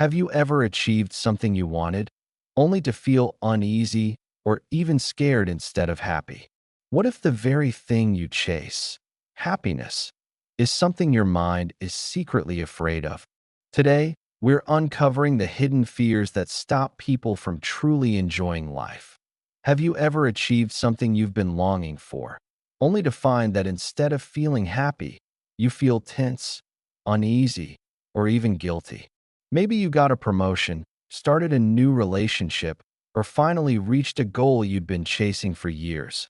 Have you ever achieved something you wanted, only to feel uneasy or even scared instead of happy? What if the very thing you chase, happiness, is something your mind is secretly afraid of? Today, we're uncovering the hidden fears that stop people from truly enjoying life. Have you ever achieved something you've been longing for, only to find that instead of feeling happy, you feel tense, uneasy, or even guilty? Maybe you got a promotion, started a new relationship, or finally reached a goal you'd been chasing for years.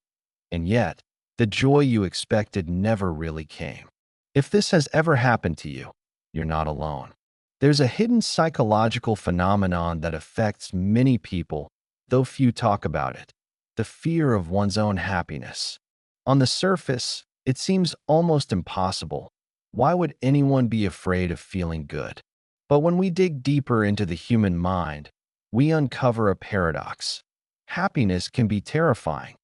And yet, the joy you expected never really came. If this has ever happened to you, you're not alone. There's a hidden psychological phenomenon that affects many people, though few talk about it: the fear of one's own happiness. On the surface, it seems almost impossible. Why would anyone be afraid of feeling good? But when we dig deeper into the human mind, we uncover a paradox. Happiness can be terrifying.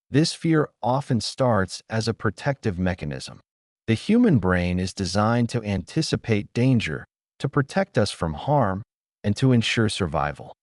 This fear often starts as a protective mechanism. The human brain is designed to anticipate danger, to protect us from harm, and to ensure survival.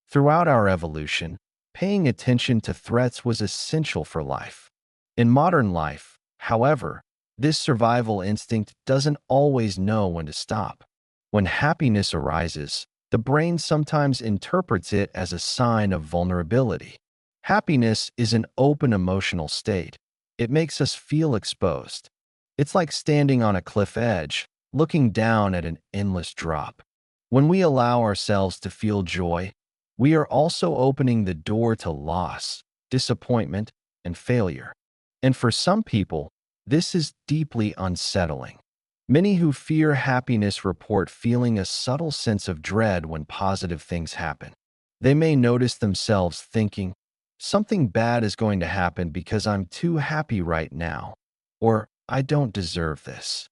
Throughout our evolution, paying attention to threats was essential for life. In modern life, however, this survival instinct doesn't always know when to stop. When happiness arises, the brain sometimes interprets it as a sign of vulnerability. Happiness is an open emotional state. It makes us feel exposed. It's like standing on a cliff edge, looking down at an endless drop. When we allow ourselves to feel joy, we are also opening the door to loss, disappointment, and failure. And for some people, this is deeply unsettling. Many who fear happiness report feeling a subtle sense of dread when positive things happen. They may notice themselves thinking, "Something bad is going to happen because I'm too happy right now," or "I don't deserve this."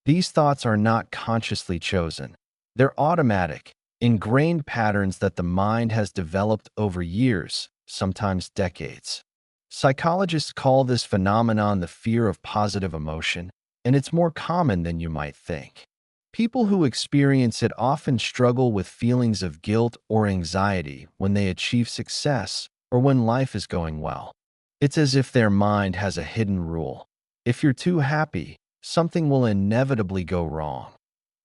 These thoughts are not consciously chosen. They're automatic, ingrained patterns that the mind has developed over years, sometimes decades. Psychologists call this phenomenon the fear of positive emotion, and it's more common than you might think. People who experience it often struggle with feelings of guilt or anxiety when they achieve success or when life is going well. It's as if their mind has a hidden rule: if you're too happy, something will inevitably go wrong.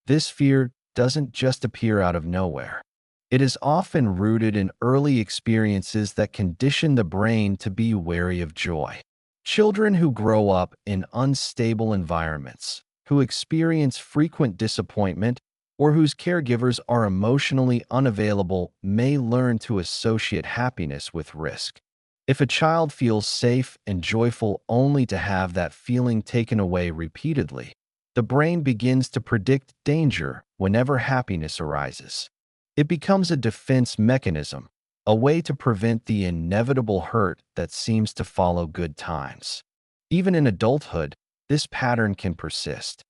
This fear doesn't just appear out of nowhere. It is often rooted in early experiences that condition the brain to be wary of joy. Children who grow up in unstable environments, who experience frequent disappointment, or whose caregivers are emotionally unavailable may learn to associate happiness with risk. If a child feels safe and joyful only to have that feeling taken away repeatedly, the brain begins to predict danger whenever happiness arises. It becomes a defense mechanism, a way to prevent the inevitable hurt that seems to follow good times. Even in adulthood, this pattern can persist.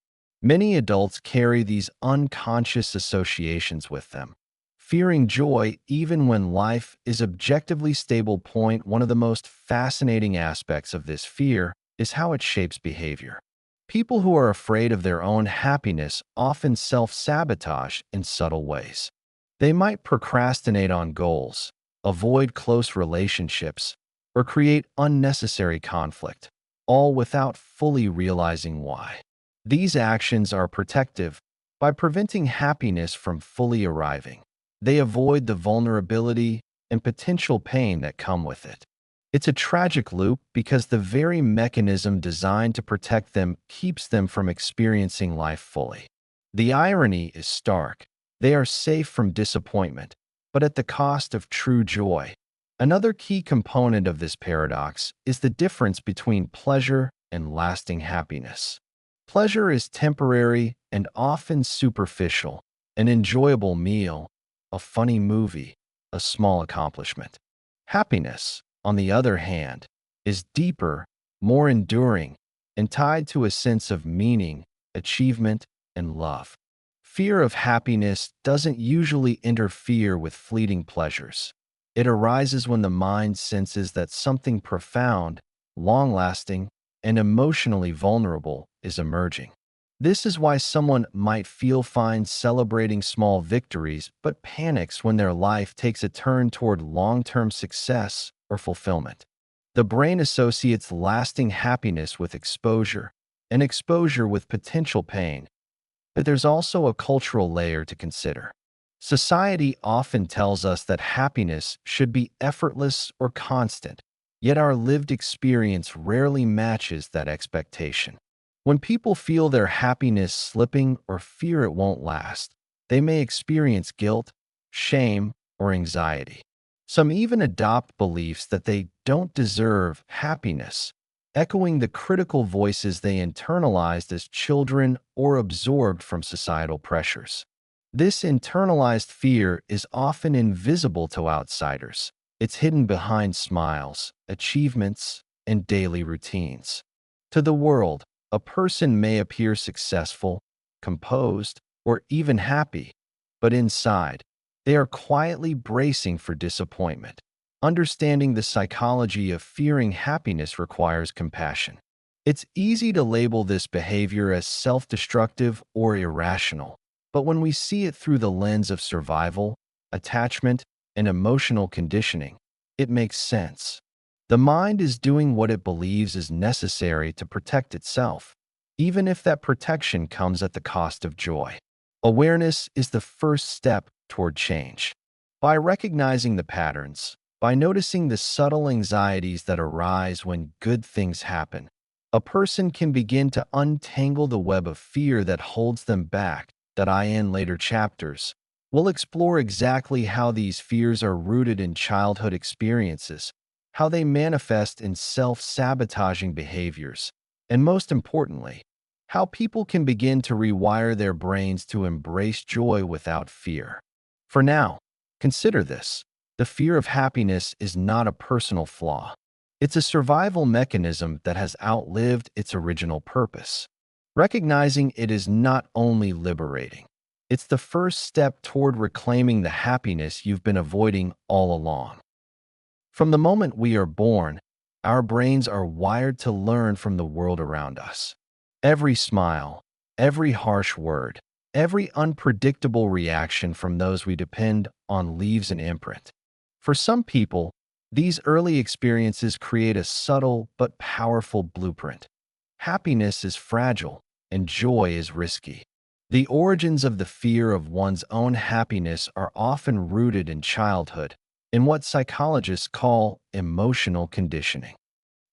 Many adults carry these unconscious associations with them, fearing joy even when life is objectively stable. One of the most fascinating aspects of this fear is how it shapes behavior. People who are afraid of their own happiness often self-sabotage in subtle ways. They might procrastinate on goals, avoid close relationships, or create unnecessary conflict, all without fully realizing why. These actions are protective by preventing happiness from fully arriving. They avoid the vulnerability and potential pain that come with it. It's a tragic loop because the very mechanism designed to protect them keeps them from experiencing life fully. The irony is stark. They are safe from disappointment, but at the cost of true joy. Another key component of this paradox is the difference between pleasure and lasting happiness. Pleasure is temporary and often superficial: an enjoyable meal, a funny movie, a small accomplishment. Happiness, on the other hand, is deeper, more enduring, and tied to a sense of meaning, achievement, and love. Fear of happiness doesn't usually interfere with fleeting pleasures. It arises when the mind senses that something profound, long-lasting, and emotionally vulnerable is emerging. This is why someone might feel fine celebrating small victories, but panics when their life takes a turn toward long-term success or fulfillment. The brain associates lasting happiness with exposure, and exposure with potential pain. But there's also a cultural layer to consider. Society often tells us that happiness should be effortless or constant, yet our lived experience rarely matches that expectation. When people feel their happiness slipping or fear it won't last, they may experience guilt, shame, or anxiety. Some even adopt beliefs that they don't deserve happiness, echoing the critical voices they internalized as children or absorbed from societal pressures. This internalized fear is often invisible to outsiders. It's hidden behind smiles, achievements, and daily routines. To the world, a person may appear successful, composed, or even happy, but inside, they are quietly bracing for disappointment. Understanding the psychology of fearing happiness requires compassion. It's easy to label this behavior as self-destructive or irrational, but when we see it through the lens of survival, attachment, and emotional conditioning, it makes sense. The mind is doing what it believes is necessary to protect itself, even if that protection comes at the cost of joy. Awareness is the first step toward change. By recognizing the patterns, by noticing the subtle anxieties that arise when good things happen, a person can begin to untangle the web of fear that holds them back. In later chapters, we'll explore exactly how these fears are rooted in childhood experiences, how they manifest in self-sabotaging behaviors, and most importantly, how people can begin to rewire their brains to embrace joy without fear. For now, consider this. The fear of happiness is not a personal flaw. It's a survival mechanism that has outlived its original purpose. Recognizing it is not only liberating, it's the first step toward reclaiming the happiness you've been avoiding all along. From the moment we are born, our brains are wired to learn from the world around us. Every smile, every harsh word, every unpredictable reaction from those we depend on leaves an imprint. For some people, these early experiences create a subtle but powerful blueprint. Happiness is fragile, and joy is risky. The origins of the fear of one's own happiness are often rooted in childhood, in what psychologists call emotional conditioning.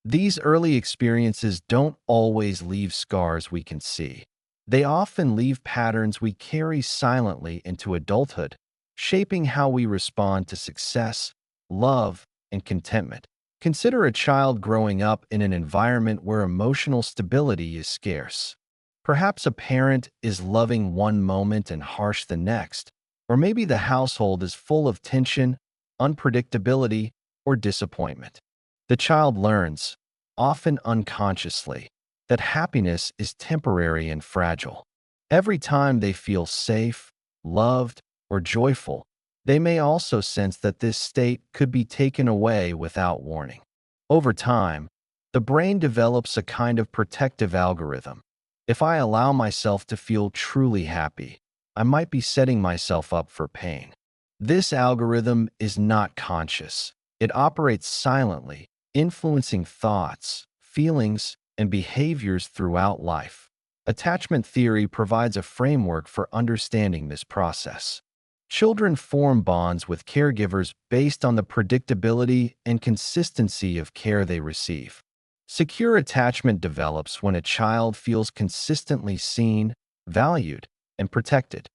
These early experiences don't always leave scars we can see. They often leave patterns we carry silently into adulthood, shaping how we respond to success, love, and contentment. Consider a child growing up in an environment where emotional stability is scarce. Perhaps a parent is loving one moment and harsh the next, or maybe the household is full of tension, unpredictability, or disappointment. The child learns, often unconsciously, that happiness is temporary and fragile. Every time they feel safe, loved, or joyful, they may also sense that this state could be taken away without warning. Over time, the brain develops a kind of protective algorithm. If I allow myself to feel truly happy, I might be setting myself up for pain. This algorithm is not conscious. It operates silently, influencing thoughts, feelings, and behaviors throughout life. Attachment theory provides a framework for understanding this process. Children form bonds with caregivers based on the predictability and consistency of care they receive. Secure attachment develops when a child feels consistently seen, valued, and protected.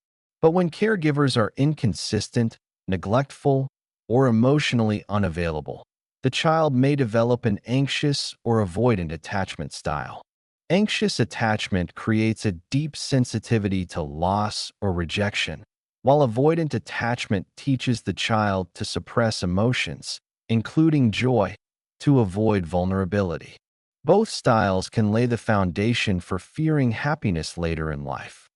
But when caregivers are inconsistent, neglectful, or emotionally unavailable, the child may develop an anxious or avoidant attachment style. Anxious attachment creates a deep sensitivity to loss or rejection, while avoidant attachment teaches the child to suppress emotions, including joy, to avoid vulnerability. Both styles can lay the foundation for fearing happiness later in life.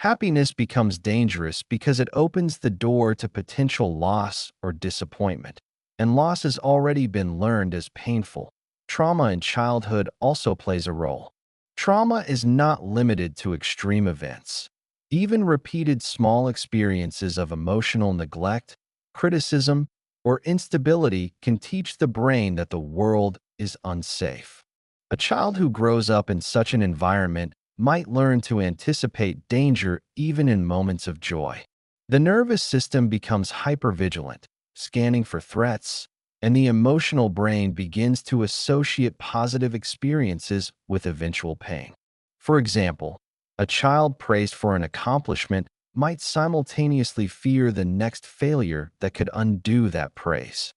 Happiness becomes dangerous because it opens the door to potential loss or disappointment, and loss has already been learned as painful. Trauma in childhood also plays a role. Trauma is not limited to extreme events. Even repeated small experiences of emotional neglect, criticism, or instability can teach the brain that the world is unsafe. A child who grows up in such an environment might learn to anticipate danger even in moments of joy. The nervous system becomes hypervigilant, scanning for threats, and the emotional brain begins to associate positive experiences with eventual pain. For example, a child praised for an accomplishment might simultaneously fear the next failure that could undo that praise.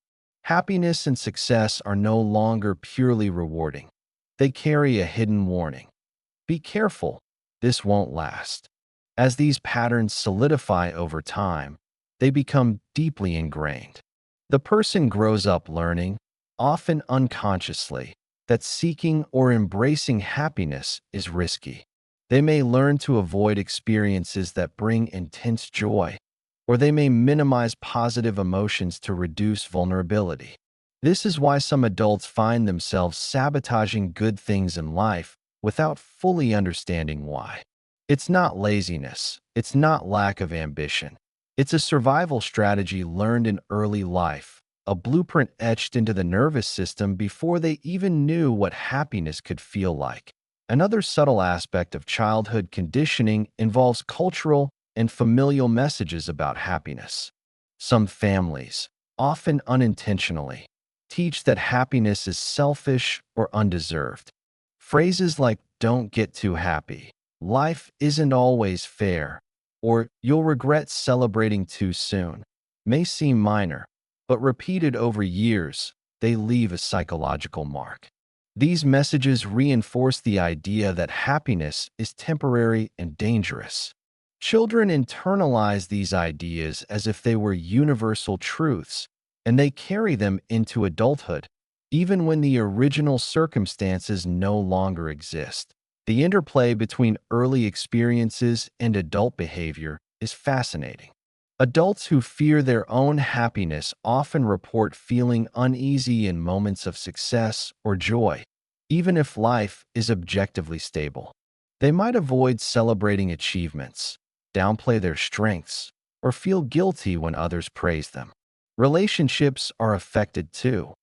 Happiness and success are no longer purely rewarding. They carry a hidden warning. Be careful, this won't last. As these patterns solidify over time, they become deeply ingrained. The person grows up learning, often unconsciously, that seeking or embracing happiness is risky. They may learn to avoid experiences that bring intense joy, or they may minimize positive emotions to reduce vulnerability. This is why some adults find themselves sabotaging good things in life without fully understanding why. It's not laziness, it's not lack of ambition. It's a survival strategy learned in early life, a blueprint etched into the nervous system before they even knew what happiness could feel like. Another subtle aspect of childhood conditioning involves cultural and familial messages about happiness. Some families, often unintentionally, teach that happiness is selfish or undeserved. Phrases like, "don't get too happy," "life isn't always fair," or "you'll regret celebrating too soon," may seem minor, but repeated over years, they leave a psychological mark. These messages reinforce the idea that happiness is temporary and dangerous. Children internalize these ideas as if they were universal truths, and they carry them into adulthood, even when the original circumstances no longer exist. The interplay between early experiences and adult behavior is fascinating. Adults who fear their own happiness often report feeling uneasy in moments of success or joy, even if life is objectively stable. They might avoid celebrating achievements, downplay their strengths, or feel guilty when others praise them. Relationships are affected too.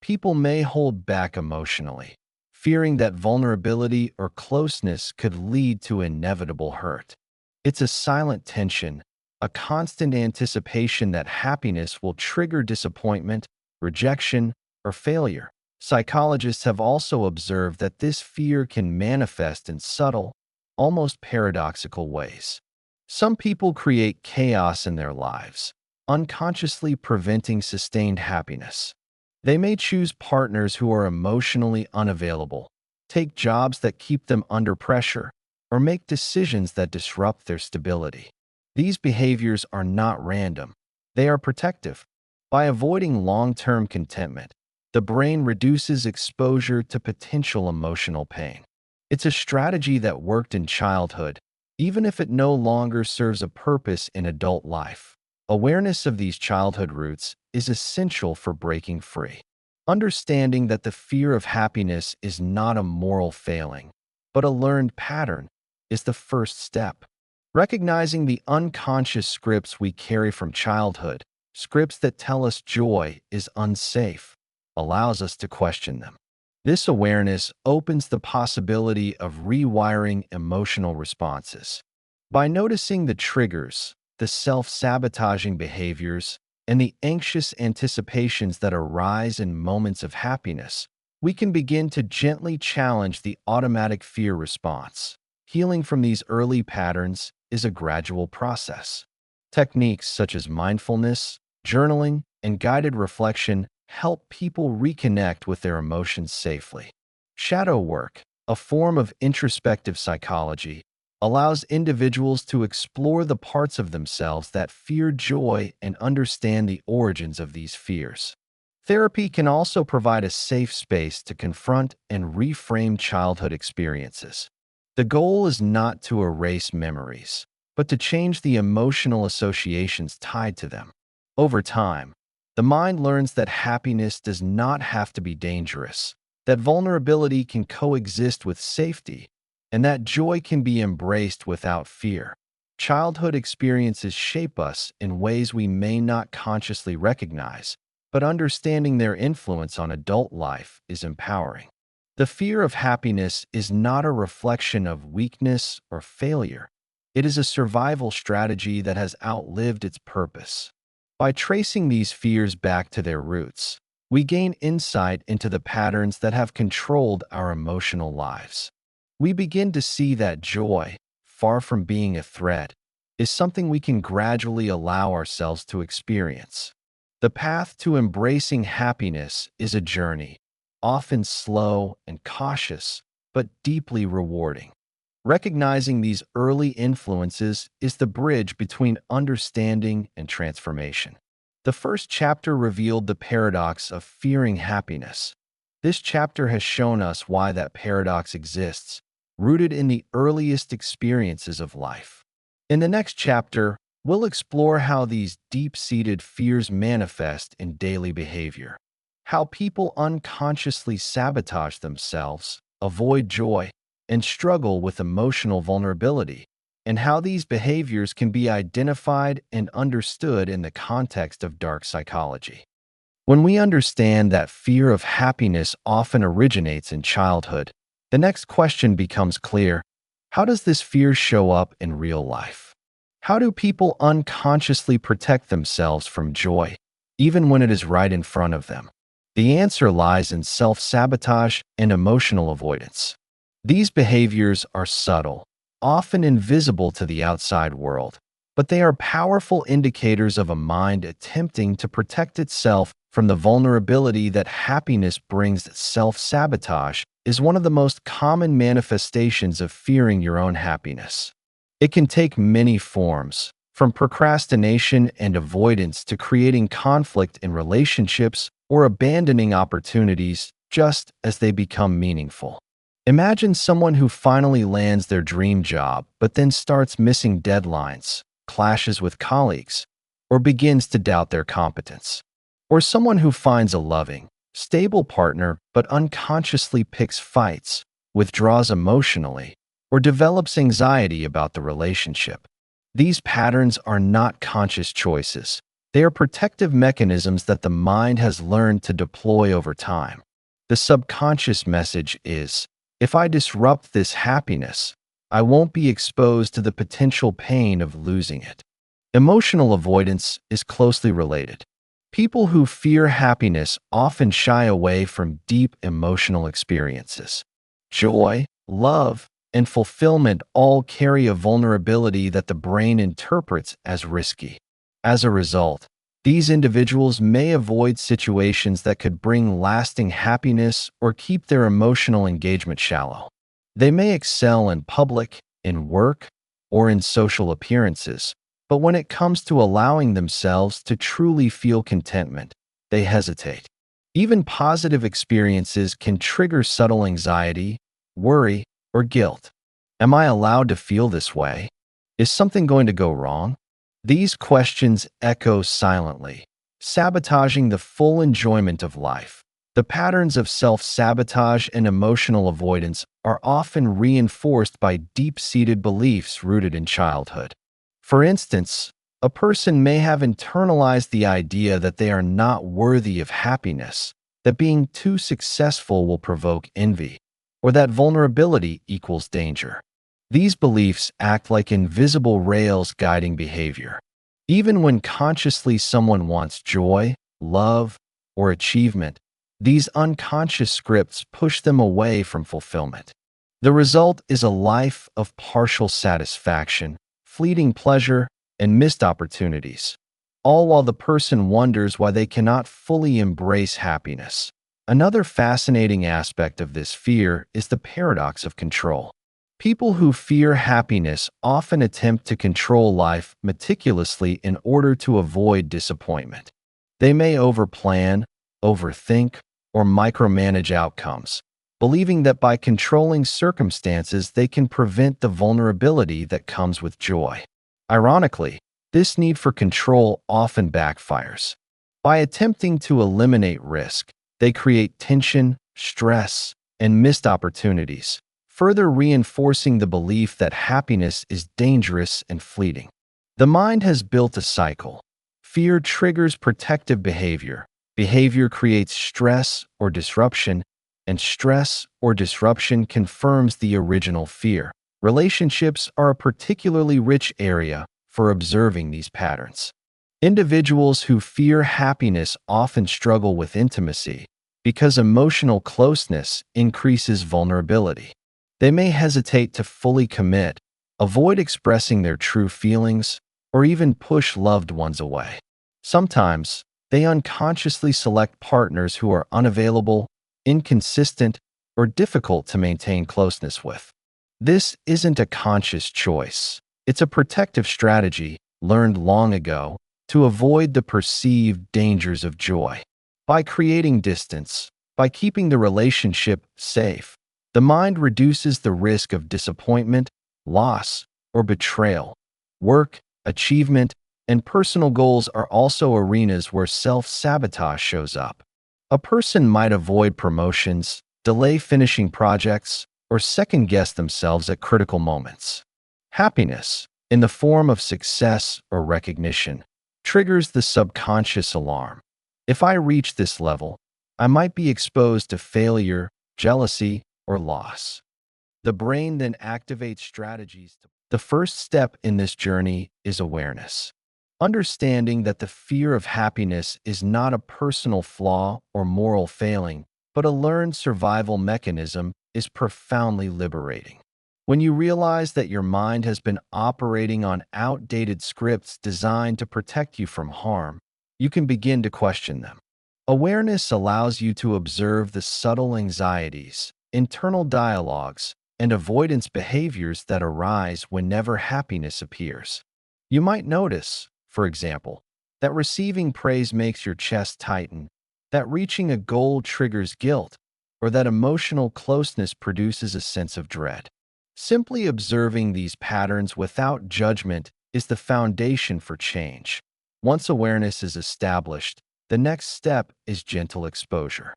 People may hold back emotionally, fearing that vulnerability or closeness could lead to inevitable hurt. It's a silent tension, a constant anticipation that happiness will trigger disappointment, rejection, or failure. Psychologists have also observed that this fear can manifest in subtle, almost paradoxical ways. Some people create chaos in their lives, unconsciously preventing sustained happiness. They may choose partners who are emotionally unavailable, take jobs that keep them under pressure, or make decisions that disrupt their stability. These behaviors are not random. They are protective. By avoiding long-term contentment, the brain reduces exposure to potential emotional pain. It's a strategy that worked in childhood, even if it no longer serves a purpose in adult life. Awareness of these childhood roots is essential for breaking free. Understanding that the fear of happiness is not a moral failing, but a learned pattern, is the first step. Recognizing the unconscious scripts we carry from childhood, scripts that tell us joy is unsafe, allows us to question them. This awareness opens the possibility of rewiring emotional responses. By noticing the triggers, the self-sabotaging behaviors, and the anxious anticipations that arise in moments of happiness, we can begin to gently challenge the automatic fear response. Healing from these early patterns is a gradual process. Techniques such as mindfulness, journaling, and guided reflection help people reconnect with their emotions safely. Shadow work, a form of introspective psychology, allows individuals to explore the parts of themselves that fear joy and understand the origins of these fears. Therapy can also provide a safe space to confront and reframe childhood experiences. The goal is not to erase memories, but to change the emotional associations tied to them. Over time, the mind learns that happiness does not have to be dangerous, that vulnerability can coexist with safety, and that joy can be embraced without fear. Childhood experiences shape us in ways we may not consciously recognize, but understanding their influence on adult life is empowering. The fear of happiness is not a reflection of weakness or failure. It is a survival strategy that has outlived its purpose. By tracing these fears back to their roots, we gain insight into the patterns that have controlled our emotional lives. We begin to see that joy, far from being a threat, is something we can gradually allow ourselves to experience. The path to embracing happiness is a journey, often slow and cautious, but deeply rewarding. Recognizing these early influences is the bridge between understanding and transformation. The first chapter revealed the paradox of fearing happiness. This chapter has shown us why that paradox exists, rooted in the earliest experiences of life. In the next chapter, we'll explore how these deep-seated fears manifest in daily behavior, how people unconsciously sabotage themselves, avoid joy, and struggle with emotional vulnerability, and how these behaviors can be identified and understood in the context of dark psychology. When we understand that fear of happiness often originates in childhood, the next question becomes clear: how does this fear show up in real life? How do people unconsciously protect themselves from joy, even when it is right in front of them? The answer lies in self-sabotage and emotional avoidance. These behaviors are subtle, often invisible to the outside world, but they are powerful indicators of a mind attempting to protect itself from the vulnerability that happiness brings. Self-sabotage is one of the most common manifestations of fearing your own happiness. It can take many forms, from procrastination and avoidance to creating conflict in relationships or abandoning opportunities just as they become meaningful. Imagine someone who finally lands their dream job but then starts missing deadlines, clashes with colleagues, or begins to doubt their competence. Or someone who finds a loving, stable partner but unconsciously picks fights, withdraws emotionally, or develops anxiety about the relationship. These patterns are not conscious choices. They are protective mechanisms that the mind has learned to deploy over time. The subconscious message is, if I disrupt this happiness, I won't be exposed to the potential pain of losing it. Emotional avoidance is closely related. People who fear happiness often shy away from deep emotional experiences. Joy, love, and fulfillment all carry a vulnerability that the brain interprets as risky. As a result, these individuals may avoid situations that could bring lasting happiness or keep their emotional engagement shallow. They may excel in public, in work, or in social appearances, but when it comes to allowing themselves to truly feel contentment, they hesitate. Even positive experiences can trigger subtle anxiety, worry, or guilt. Am I allowed to feel this way? Is something going to go wrong? These questions echo silently, sabotaging the full enjoyment of life. The patterns of self-sabotage and emotional avoidance are often reinforced by deep-seated beliefs rooted in childhood. For instance, a person may have internalized the idea that they are not worthy of happiness, that being too successful will provoke envy, or that vulnerability equals danger. These beliefs act like invisible rails guiding behavior. Even when consciously someone wants joy, love, or achievement, these unconscious scripts push them away from fulfillment. The result is a life of partial satisfaction, fleeting pleasure, and missed opportunities, all while the person wonders why they cannot fully embrace happiness. Another fascinating aspect of this fear is the paradox of control. People who fear happiness often attempt to control life meticulously in order to avoid disappointment. They may overplan, overthink, or micromanage outcomes, believing that by controlling circumstances they can prevent the vulnerability that comes with joy. Ironically, this need for control often backfires. By attempting to eliminate risk, they create tension, stress, and missed opportunities, further reinforcing the belief that happiness is dangerous and fleeting. The mind has built a cycle. Fear triggers protective behavior. Behavior creates stress or disruption, and stress or disruption confirms the original fear. Relationships are a particularly rich area for observing these patterns. Individuals who fear happiness often struggle with intimacy because emotional closeness increases vulnerability. They may hesitate to fully commit, avoid expressing their true feelings, or even push loved ones away. Sometimes, they unconsciously select partners who are unavailable, inconsistent, or difficult to maintain closeness with. This isn't a conscious choice. It's a protective strategy learned long ago to avoid the perceived dangers of joy. By creating distance, by keeping the relationship safe, the mind reduces the risk of disappointment, loss, or betrayal. Work, achievement, and personal goals are also arenas where self-sabotage shows up. A person might avoid promotions, delay finishing projects, or second-guess themselves at critical moments. Happiness, in the form of success or recognition, triggers the subconscious alarm. If I reach this level, I might be exposed to failure, jealousy, or loss. The brain then activates strategies. The first step in this journey is awareness. Understanding that the fear of happiness is not a personal flaw or moral failing, but a learned survival mechanism is profoundly liberating. When you realize that your mind has been operating on outdated scripts designed to protect you from harm, you can begin to question them. Awareness allows you to observe the subtle anxieties, internal dialogues, and avoidance behaviors that arise whenever happiness appears. You might notice, for example, that receiving praise makes your chest tighten, that reaching a goal triggers guilt, or that emotional closeness produces a sense of dread. Simply observing these patterns without judgment is the foundation for change. Once awareness is established, the next step is gentle exposure.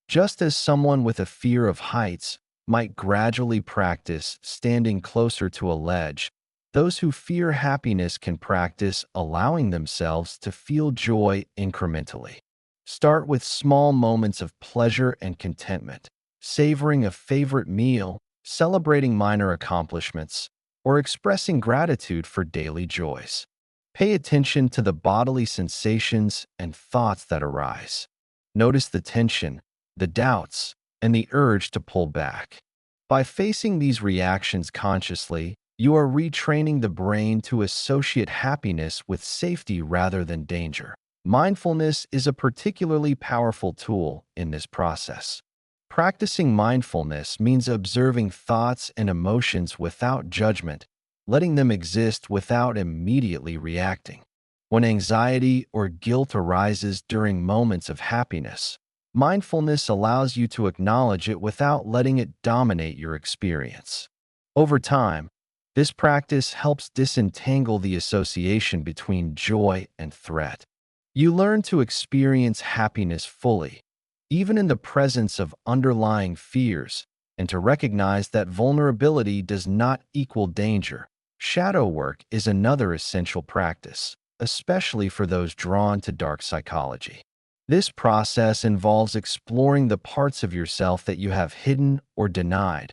Just as someone with a fear of heights might gradually practice standing closer to a ledge, those who fear happiness can practice allowing themselves to feel joy incrementally. Start with small moments of pleasure and contentment, savoring a favorite meal, celebrating minor accomplishments, or expressing gratitude for daily joys. Pay attention to the bodily sensations and thoughts that arise. Notice the tension, the doubts, and the urge to pull back. By facing these reactions consciously, you are retraining the brain to associate happiness with safety rather than danger. Mindfulness is a particularly powerful tool in this process. Practicing mindfulness means observing thoughts and emotions without judgment, letting them exist without immediately reacting. When anxiety or guilt arises during moments of happiness, mindfulness allows you to acknowledge it without letting it dominate your experience. Over time, this practice helps disentangle the association between joy and threat. You learn to experience happiness fully, even in the presence of underlying fears, and to recognize that vulnerability does not equal danger. Shadow work is another essential practice, especially for those drawn to dark psychology. This process involves exploring the parts of yourself that you have hidden or denied,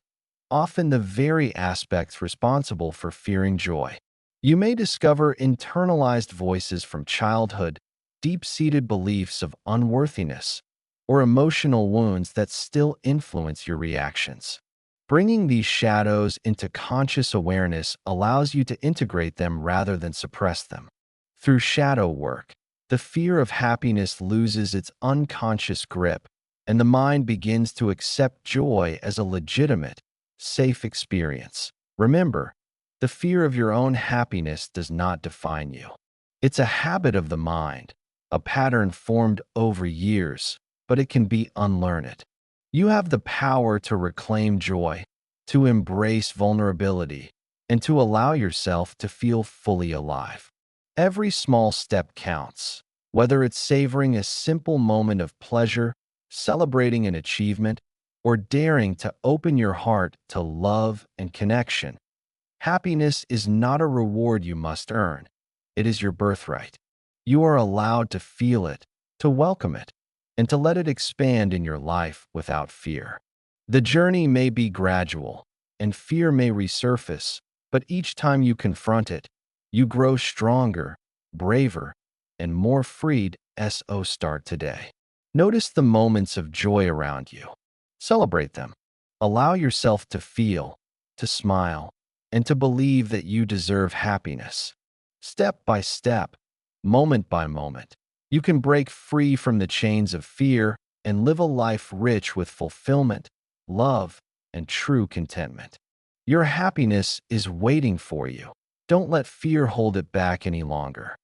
often the very aspects responsible for fearing joy. You may discover internalized voices from childhood, deep-seated beliefs of unworthiness, or emotional wounds that still influence your reactions. Bringing these shadows into conscious awareness allows you to integrate them rather than suppress them. Through shadow work, the fear of happiness loses its unconscious grip, and the mind begins to accept joy as a legitimate, safe experience. Remember, the fear of your own happiness does not define you. It's a habit of the mind, a pattern formed over years, but it can be unlearned. You have the power to reclaim joy, to embrace vulnerability, and to allow yourself to feel fully alive. Every small step counts, whether it's savoring a simple moment of pleasure, celebrating an achievement, or daring to open your heart to love and connection. Happiness is not a reward you must earn. It is your birthright. You are allowed to feel it, to welcome it, and to let it expand in your life without fear. The journey may be gradual, and fear may resurface, but each time you confront it, you grow stronger, braver, and more freed. Start today. Notice the moments of joy around you. Celebrate them. Allow yourself to feel, to smile, and to believe that you deserve happiness. Step by step, moment by moment, you can break free from the chains of fear and live a life rich with fulfillment, love, and true contentment. Your happiness is waiting for you. Don't let fear hold it back any longer.